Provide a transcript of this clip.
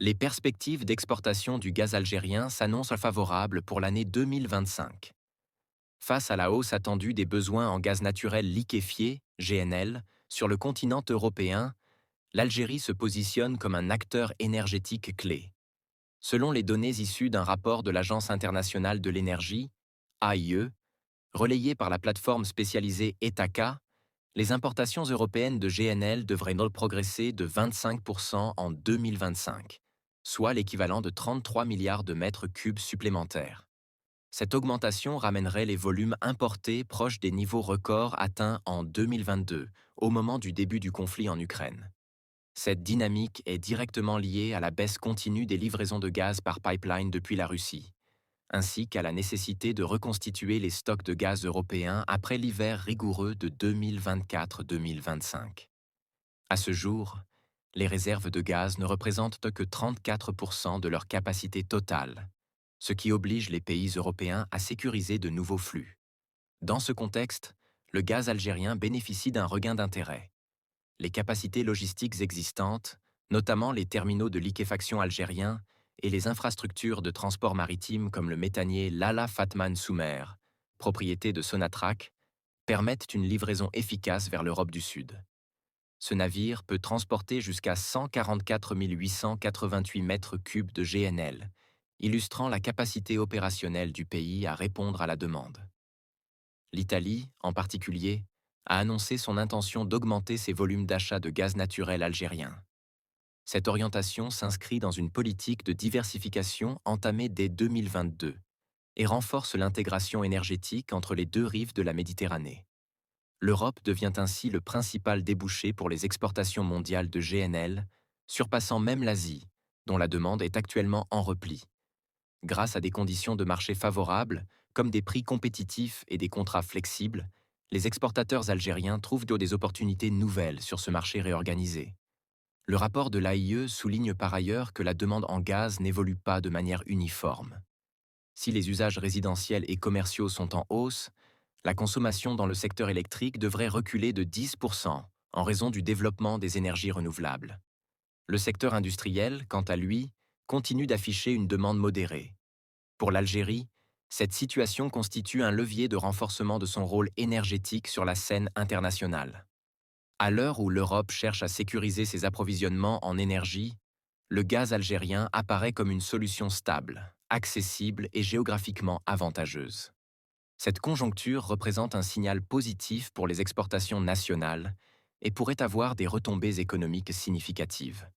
Les perspectives d'exportation du gaz algérien s'annoncent favorables pour l'année 2025. Face à la hausse attendue des besoins en gaz naturel liquéfié, GNL, sur le continent européen, l'Algérie se positionne comme un acteur énergétique clé. Selon les données issues d'un rapport de l'Agence internationale de l'énergie, AIE, relayé par la plateforme spécialisée Etaka, les importations européennes de GNL devraient progresser de 25% en 2025, soit l'équivalent de 33 milliards de mètres cubes supplémentaires. Cette augmentation ramènerait les volumes importés proches des niveaux records atteints en 2022, au moment du début du conflit en Ukraine. Cette dynamique est directement liée à la baisse continue des livraisons de gaz par pipeline depuis la Russie, ainsi qu'à la nécessité de reconstituer les stocks de gaz européens après l'hiver rigoureux de 2024-2025. À ce jour, les réserves de gaz ne représentent que 34% de leur capacité totale, ce qui oblige les pays européens à sécuriser de nouveaux flux. Dans ce contexte, le gaz algérien bénéficie d'un regain d'intérêt. Les capacités logistiques existantes, notamment les terminaux de liquéfaction algériens et les infrastructures de transport maritime comme le méthanier Lala Fatman Soumer, propriété de Sonatrach, permettent une livraison efficace vers l'Europe du Sud. Ce navire peut transporter jusqu'à 144 888 mètres cubes de GNL, illustrant la capacité opérationnelle du pays à répondre à la demande. L'Italie, en particulier, a annoncé son intention d'augmenter ses volumes d'achat de gaz naturel algérien. Cette orientation s'inscrit dans une politique de diversification entamée dès 2022 et renforce l'intégration énergétique entre les deux rives de la Méditerranée. L'Europe devient ainsi le principal débouché pour les exportations mondiales de GNL, surpassant même l'Asie, dont la demande est actuellement en repli. Grâce à des conditions de marché favorables, comme des prix compétitifs et des contrats flexibles, les exportateurs algériens trouvent des opportunités nouvelles sur ce marché réorganisé. Le rapport de l'AIE souligne par ailleurs que la demande en gaz n'évolue pas de manière uniforme. Si les usages résidentiels et commerciaux sont en hausse, la consommation dans le secteur électrique devrait reculer de 10% en raison du développement des énergies renouvelables. Le secteur industriel, quant à lui, continue d'afficher une demande modérée. Pour l'Algérie, cette situation constitue un levier de renforcement de son rôle énergétique sur la scène internationale. À l'heure où l'Europe cherche à sécuriser ses approvisionnements en énergie, le gaz algérien apparaît comme une solution stable, accessible et géographiquement avantageuse. Cette conjoncture représente un signal positif pour les exportations nationales et pourrait avoir des retombées économiques significatives.